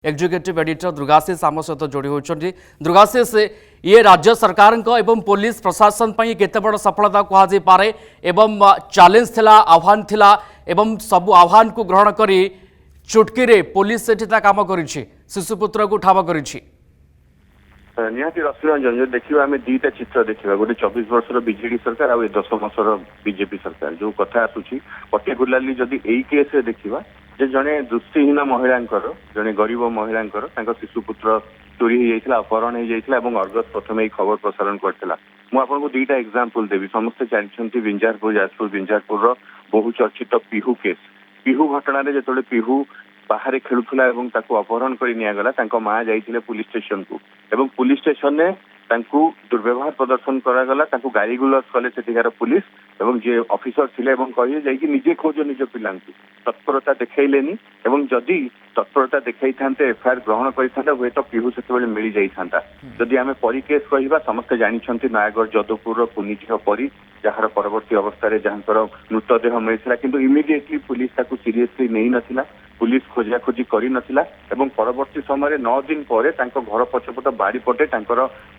Executive editor Durgashish आम सहित जोड़ी होती। दुर्गाशीष, ये राज्य सरकार एवं पुलिस प्रशासन पर केते बड़ सफलता कहुपे एवं चैलेंज थिला, आह्वान थिला एवं सबु आह्वान को ग्रहण करी चुटकी रे पुलिस सेठी काम करिछि, शिशुपुत्र को ठाब करिछि। निहाती रश्मिरंजन जो देखा आम दीटा चित्र देखा गोटे 24 वर्षर बीजेडी सरकार आ 10 वर्षर बीजेपी सरकार जो कथा आसूची पर्टिकुलाली जदि यही केस देखा जे जड़े दृष्टिहीन महिला जड़े गरीब महिला शिशुपुत्र चोरी हो जाता, अपहरण हो जाता और अर्गस प्रथम यही खबर प्रसारण करता। मुझे दुईटा एग्जांपल देवी। समस्ते जानते विंजारपुर, जाजपुर विंजारपुर बहुचर्चित पिहू केस। पिहू घटना जो पिहू बाहर खेलुला और अपहरण कर निगला, माँ जाइए पुलिस स्टेशन को एवं पुलिस स्टेशन ने दुर्व्यवहार प्रदर्शन करागला, गाड़ी गुलस कले सेठिकार पुलिस एवं जे ऑफिसर थिले एवं कहिए जाइए निजे खोज निज पिला तत्परता देखैलेनी एवं जदि तत्परता देखई थांते एफआईआर ग्रहण करिथांता हुए तो पिहू सेतेबेले मिली जाई थांता। जदि आमे परी केस कहिबा समस्त जानिछंती नयागढ़ जदुपुर पुनिझियो परी जार परवर्ती अवस्था जहां मृतदेह मिलता किंतु इमिडिएटली पुलिस ताकू सीरियसली नहीं नथिला, पुलिस खोजा खोजी करी नथिला एवं परवर्ती समय 9 दिन पर घर पछपट बाड़ी पटे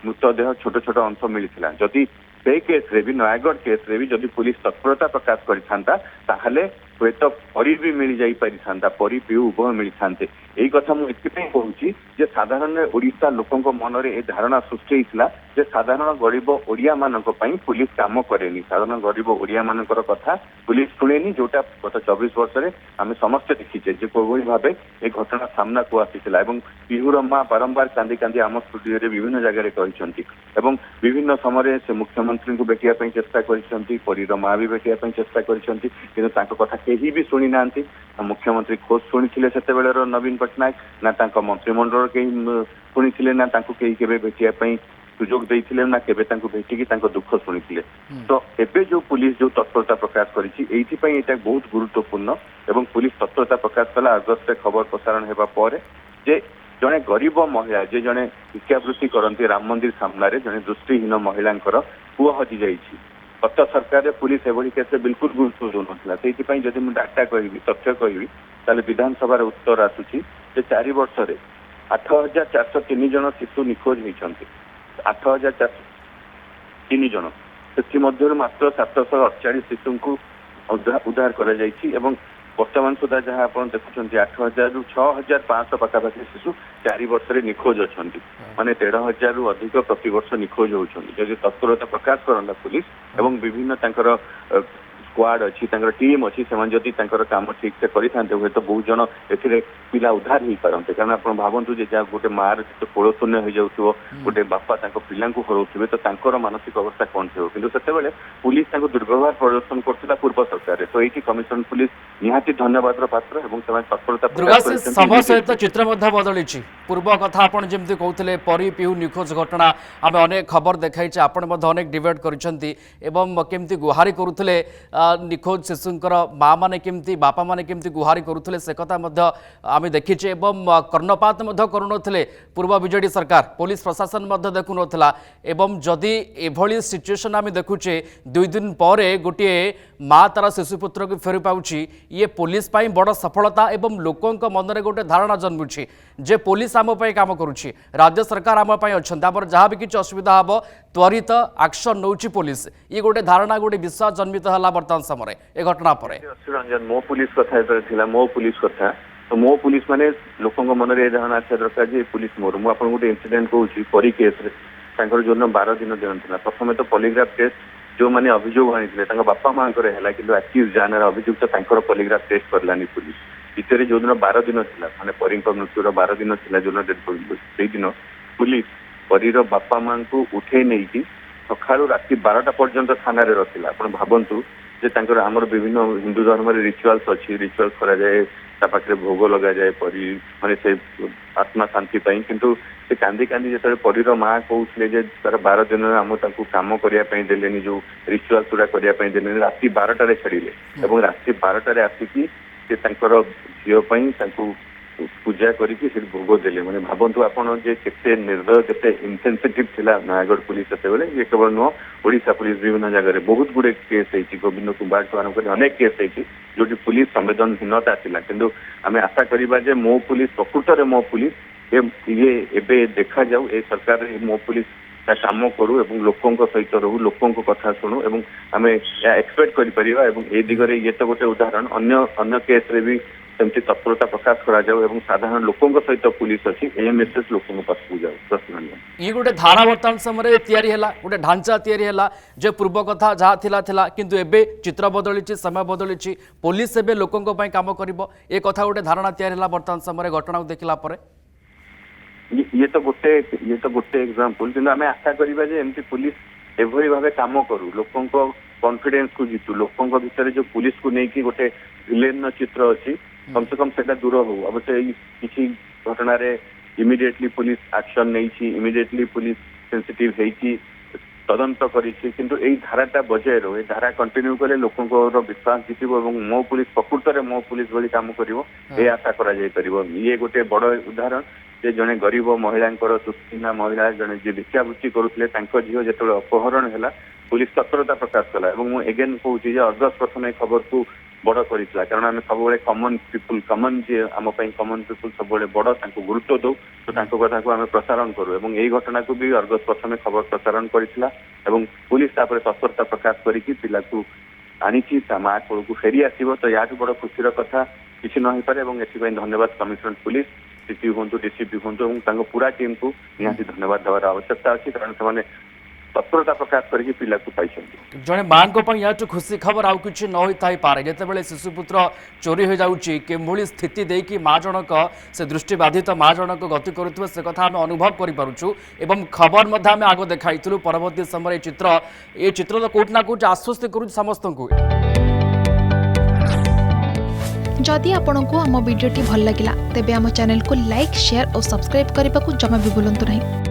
मृतदेह छोट छोट अंश मिलता। जदि से केस रे भी नयागढ़ केस रे भी जदि पुलिस तत्परता प्रकाश करिथांता ताहले हुए तो परी भी मिल जाई परिथांता, परी पिहू उभय मिलते। यही कथा मुझे कहूँ जे साधारण ओडिशा लोकों मन में ए धारणा सृष्टि होता जे साधारण गरीब ओडिया मानक पई पुलिस काम करेनी, साधारण गरीब ओडिया मानकर कथा पुलिस शुणेनी, जोटा गत 24 वर्ष आम समस्ते देखीचे जे कोई भाव ए घटना सामना को आसीथिला। पिहूर माँ बारंबार कांदी कांदी आम स्टूडियो विभिन्न जगह कहते विभिन्न समय से मुख्यमंत्री को भेटिया चेष्टा करछंती, परीर माँ भी भेटिया चेष्टा करछंती किंतु कथा केही भी शुणी ना। मुख्यमंत्री खोज शुणी से नवीन पट्टनायक ना मंत्रिमंडल कहीं शुणी ना कहीं केवे भेटिया सुजोग देते ना केवे भेटिकी दुख शुणी। तो एबे जो पुलिस जो तत्परता प्रकाश करी बहुत गुरुत्वपूर्ण एवं पुलिस तत्परता प्रकाश कला अगस्त खबर प्रसारण होगा पर जे जड़े गरीब महिला जे जड़े भिक्षावृत्ति करती राम मंदिर सामने जड़े दृष्टिहीन महिला पुओ हजि जाइए। गत सरकार पुलिस एभली केस बिल्कुल गुरुत्व दौन से जब मुझे डाटा कहि तथ्य कहि विधानसभा उत्तर आसूची 4 वर्ष 8403 जन शिशु निखोज होती। 8403 जन से मात्र 748 शिशु को उद्धार कर वर्तमान सुधा जहाँ आप देखुं 8000 रु 6500 पखापाखि शिशु 4 वर्ष निखोज अच्छा माने 15,000 रु अधिक प्रति वर्ष निखोज होती। जदि तत्परता प्रकाश करता पुलिस एवं विभिन्न स्क्वाड अच्छी टीम अच्छी से काम ठीक से करें हुए तो बहुत जन ए पिला उद्धार हो पारते। कारण आप भावतु जहाँ गोटे मार तो कोल शून्य हो जाऊ गोटे बापा पिला हरौथे तो मानसिक अवस्था कौन थो कि पुलिस दुर्व्यवहार प्रदर्शन करता पूर्व सरकार। तो ये कमिशन पुलिस निहाती धन्यवाद पात्र तत्परता समय सहित चित्र बदली पूर्व कथा आप जमी कहते परी पिहू निखोज घटना आम अनेक खबर देखाई अनेक डिबेट करमती गुहारी करुले निखोज शिशुंकर माँ मैंने केमती बापा मैंने केमती गुहारी करुले से कथा आम देखीचे एवं कर्णपात करुनथिले पूर्व बीजेडी सरकार, पुलिस प्रशासन देखु नथिला एवं जदि एभली सिचुएशन आम देखुचे 2 दिन पर गोटे माँ तार शिशुपुत्र को फेरी पाउछि, ये पुलिस पाई बड़ सफलता एवं लोकों मन में गोटे धारणा जन्मुछि जे पुलिस आम काम करुछि, राज्य सरकार आम अच्छा जहाँ भी किसी असुविधा हम त्वरित एक्शन नौछि पुलिस, ये गोटे धारणा गोटे विश्वास जन्मित है वर्तमान समय ए घटना पर। रंजन मो पुलिस कथा मो पुलिस कथा तो मो पुलिस माने लोकों मन में धारणा आसा दरकार जे पुलिस मोर मुझे गोटे इनसीडेंट कहूँ परी केस जो 12 दिन दिन था प्रथम तो पॉलीग्राफ टेस्ट जो मैंने अभियोग आनी बापा माँ कि एक्यूज जान अभियुक्त पॉलीग्राफ टेस्ट करलानी पुलिस भितर जो दिन 12 दिन था माने परी मृत्युर 12 दिन था जो दिन पुलिस परीर बापा माँ को उठे नहीं सका राति 12टा पर्यंत थाना रखिला। आप भावतु जे आमर विभिन्न हिंदू धर्म रिचुआल्स अच्छी रिचुआल्स करा जाए पाखे भोग लगा जाए परी माने से आत्मा शांति किंतु से कांदी कांदी जो परीर माँ कहते तार 12 दिन आम कम करने देलेनी जो रिचुआल्स गुड़ा करने देलेनी राति 12टारे छाड़िले और राति 12टारे आसिकी झीपाई ପୂଜା କରିକି ସେଠି ଭୋଗ ଦେଲେ ମାନେ ଭାବନ୍ତୁ ଆପଣ ଯେ କେତେ ନିର୍ଦୟ କେତେ ଇନସେନ୍ସିଟିଭ ଥିଲା ନୟାଗଡ଼ ପୁଲିସ ସେତେବେଳେ ଇଏ କେବଳ ନୁହଁ ଓଡ଼ିଶା ପୁଲିସ ବିଭିନ୍ନ ଜାଗାରେ ବହୁତ ଗୁଡେ କେସ୍ ହେଇଛି ଗୋବିନ୍ଦ କୁମ୍ଭାରଠୁ ଆରମ୍ଭ କରି ଅନେକ କେସ୍ ହେଇଛି ଯୋଉଠି ପୁଲିସ ସମ୍ବେଦନହୀନତା ଥିଲା କିନ୍ତୁ ଆମେ ଆଶା କରିବା ଯେ ମୋ ପୁଲିସ ପ୍ରକୃତରେ ମୋ ପୁଲିସ ଇଏ ଏବେ ଦେଖାଯାଉ ଏ ସରକାରରେ ମୋ ପୁଲିସ ତା କାମ କରୁ ଏବଂ ଲୋକଙ୍କ ସହିତ ରହୁ ଲୋକଙ୍କ କଥା ଶୁଣୁ ଏବଂ ଆମେ ଏହା ଏକ୍ସପେକ୍ଟ କରିପାରିବା ଏବଂ ଏ ଦିଗରେ ଇଏ ତ ଗୋଟେ ଉଦାହରଣ ଅନ୍ୟ କେସ୍ରେ ବି ସେମିତି ତତ୍ପରତା ପ୍ରକାଶ କରାଯାଉ ଏବଂ ସାଧାରଣ ଲୋକଙ୍କ ସହିତ ପୁଲିସ ଅଛି ଏ ମେସେଜ ଲୋକଙ୍କ ପାଖକୁ ଯାଉ ରଶ୍ମିରଞ୍ଜନ। ये गोटे धारा वर्तमान समय तैयारी है गोटे ढांचा तैयारी है जे पूर्व कथा जहाँ थिला थिला किंतु एबे चित्र बदली समय बदली पुलिस एबे लोकों को काम करिवो ए कथा गोटे धारणा तैयारी है वर्तमान समय घटना देखला परे ये तो गोटे एग्जांपल किंतु आमे आशा करिबा जे एमती पुलिस एभली भाबे काम करू लोकों को कॉन्फिडेंस को जीतु लोकों भितर जो पुलिस को नेकी गोटे विलेन चित्र अच्छी कम से कम सेटा दूर हो अवश्य किसी घटना रे इमिडिएटली पुलिस एक्शन नहीं इमिडिएटली पुलिस सेंसिटिव है तदंत करिछि किंतु एई धाराटा बजाय रहो ए धारा कंटिन्यू करे लोकों विश्वास जीतिबो एवं मो पुलिस प्रकृत मो पुलिस भली काम करिवो ए आशा करा जाय परिबो ये गोटे बड़ उदाहरण जे जने गरीब महिला दुष्टिना महिला जने जे भिक्षावृत्ति करुले झील जो अपहरण है पुलिस तत्परता प्रकाश कला और एगेन कहूँ अर्गस प्रथम खबर को बड़ करता कारण आम सब कमन पीपुल कमन जी आम कमन पीपुल सब बड़ गुरुत्व दौ तो कथा को आम प्रसारण करूँ और यही घटना को भी अर्गस प्रथम खबर प्रसारण करता पुलिस तत्परता प्रकाश करके पिला को आनी माँ कोल को फेरी आसो तो या बड़ खुशी कथा किसी न हो पारे एथि धन्यवाद कमिशनर पुलिस सीपी हूँ डीसीपी हूँ पूरा टीम को निहाती धन्यवाद देवार आवश्यकता अच्छी कारण से तत्परता प्रकाश करके पिला को पाई जड़े माँ या खुशी खबर आउ कि न होता पारे जितेबाला शिशुपुत्र चोरी हो जाऊँगी कि स्थिति देकी माँ जनक से दृष्टिबाधित माँ जनक गति करुवे से कथा आम अनुभव करूँ एवं खबर आम आग देखाई परवर्ती समय ये चित्र तो कौट ना कौट आश्वस्त करूँ समस्त को। जदि आपंक आम भिडी भल लगा तेब आम चैनल को लाइक शेयर और सब्सक्राइब करने को जमा भी भूलु नहीं।